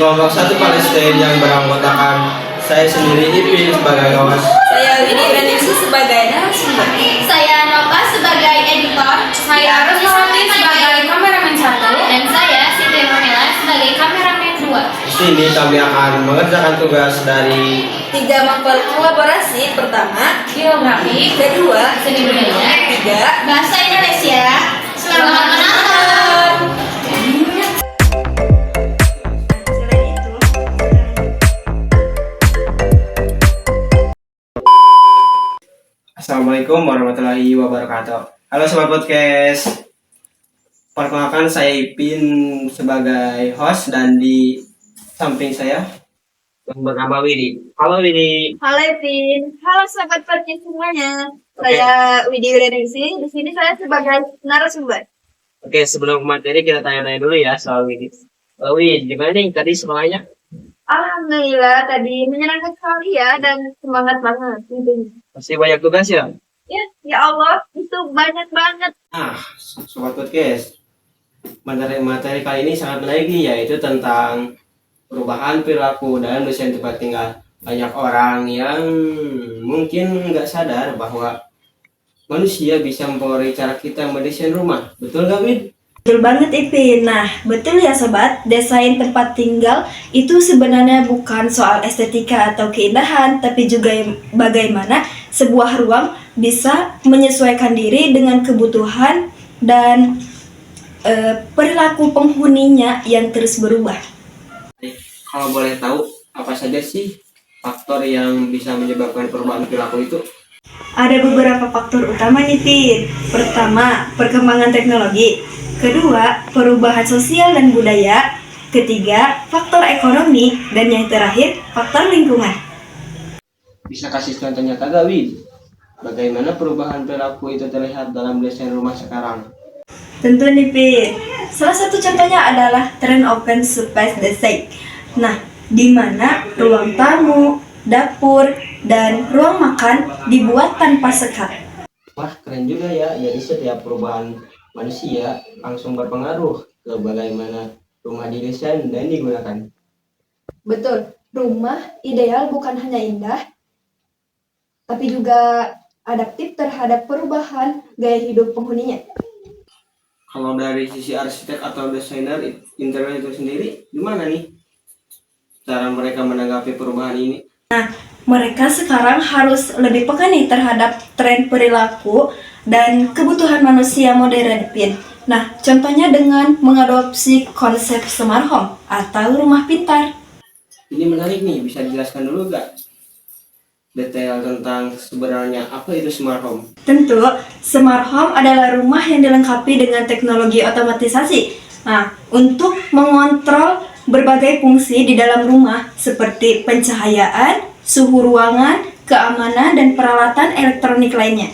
kelompok satu Palestina yang beranggotakan saya sendiri Ipin sebagai host. Saya Widi Renisi sebagai narasumber. Saya Nova sebagai editor. Saya Rosalati sebagai kameramen 1. Dan saya Siti Nurmila sebagai kameramen 2. Di sini kami akan mengerjakan tugas dari 3 mapel kolaborasi. Pertama, Geografi. kedua, Seni budaya. 3, Bahasa Indonesia. Selamat menonton. selain itu, Assalamualaikum warahmatullahi wabarakatuh. Halo Sobat Podcast. Perkenalkan saya Ipin sebagai host dan di samping saya yang bernama Widi. Halo Widi. halo Evin, halo sahabat podcast semuanya. Saya Widi Renisi. Di sini saya sebagai narasumber. Oke, sebelum ke materi kita tanya-tanya dulu ya soal Widi. Widi, gimana nih tadi semuanya? Alhamdulillah tadi menyenangkan sekali ya dan semangat banget tentunya. Masih banyak tugas ya? Ya Allah, itu banyak banget. Nah, Sobat Podcast, materi kali ini sangat menarik nih, yaitu tentang perubahan perilaku dan desain tempat tinggal. Banyak orang yang mungkin nggak sadar bahwa manusia bisa mempengaruhi cara kita mendesain rumah. Betul nggak, Wid? Betul banget Ipin. Nah, betul ya sobat, desain tempat tinggal itu sebenarnya bukan soal estetika atau keindahan, tapi juga bagaimana sebuah ruang bisa menyesuaikan diri dengan kebutuhan dan perilaku penghuninya yang terus berubah. Kalau boleh tahu, apa saja sih faktor yang bisa menyebabkan perubahan perilaku itu? Ada beberapa faktor utama nih Pin. Pertama, perkembangan teknologi. Kedua, perubahan sosial dan budaya. Ketiga, faktor ekonomi. Dan yang terakhir, faktor lingkungan. Bisa kasih contohnya kagak, Wid? Bagaimana perubahan perilaku itu terlihat dalam desain rumah sekarang? Tentu nih Pin. Salah satu contohnya adalah tren open space design. Nah, di mana ruang tamu, dapur, dan ruang makan dibuat tanpa sekat. Wah, keren juga ya. Jadi setiap perubahan manusia langsung berpengaruh ke bagaimana rumah didesain dan digunakan. Betul, rumah ideal bukan hanya indah, tapi juga adaptif terhadap perubahan gaya hidup penghuninya. Kalau dari sisi arsitek atau desainer interior itu sendiri, gimana nih cara mereka menanggapi perubahan ini? Mereka sekarang harus lebih peka nih terhadap tren perilaku dan kebutuhan manusia modern, Pin. Nah, contohnya dengan mengadopsi konsep smart home atau rumah pintar. Ini menarik nih, bisa dijelaskan dulu gak detail tentang sebenarnya apa itu smart home? Tentu, smart home adalah rumah yang dilengkapi dengan teknologi otomatisasi. Nah, untuk mengontrol berbagai fungsi di dalam rumah seperti pencahayaan, suhu ruangan, keamanan, dan peralatan elektronik lainnya.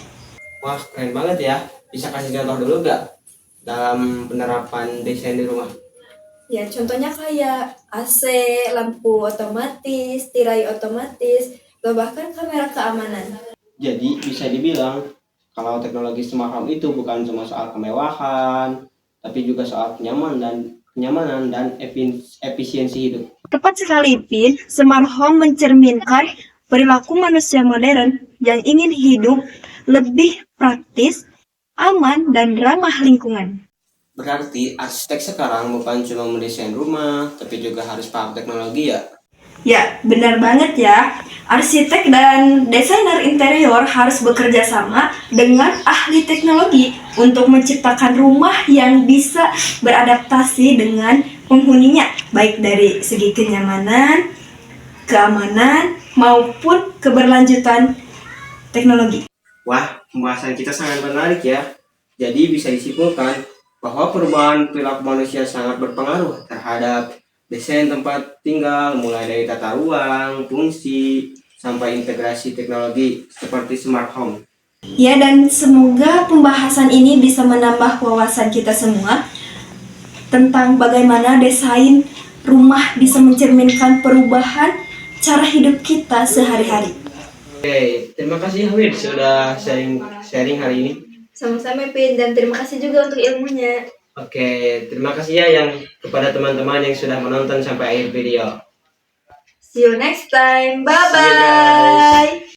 Wah, keren banget ya. Bisa kasih contoh dulu gak dalam penerapan desain di rumah? Ya, contohnya kayak AC, lampu otomatis, tirai otomatis, atau bahkan kamera keamanan. Jadi bisa dibilang kalau teknologi smart home itu bukan cuma soal kemewahan, tapi juga soal kenyamanan dan efisiensi hidup. Tepat sekali, Pin. Smart home mencerminkan perilaku manusia modern yang ingin hidup lebih praktis, aman, dan ramah lingkungan. Berarti arsitek sekarang bukan cuma mendesain rumah, tapi juga harus paham teknologi ya. Ya, benar banget ya. Arsitek dan desainer interior harus bekerja sama dengan ahli teknologi untuk menciptakan rumah yang bisa beradaptasi dengan penghuninya, baik dari segi kenyamanan, keamanan, maupun keberlanjutan teknologi. Wah, pembahasan kita sangat menarik ya. Jadi bisa disimpulkan bahwa perubahan perilaku manusia sangat berpengaruh terhadap desain tempat tinggal, mulai dari tata ruang, fungsi, sampai integrasi teknologi seperti smart home. Ya, dan semoga pembahasan ini bisa menambah wawasan kita semua tentang bagaimana desain rumah bisa mencerminkan perubahan cara hidup kita sehari-hari. Oke, terima kasih Hamid sudah sharing hari ini. Sama-sama, Pin, dan terima kasih juga untuk ilmunya. Oke, terima kasih ya yang kepada teman-teman yang sudah menonton sampai akhir video. See you next time. Bye See you, guys. bye.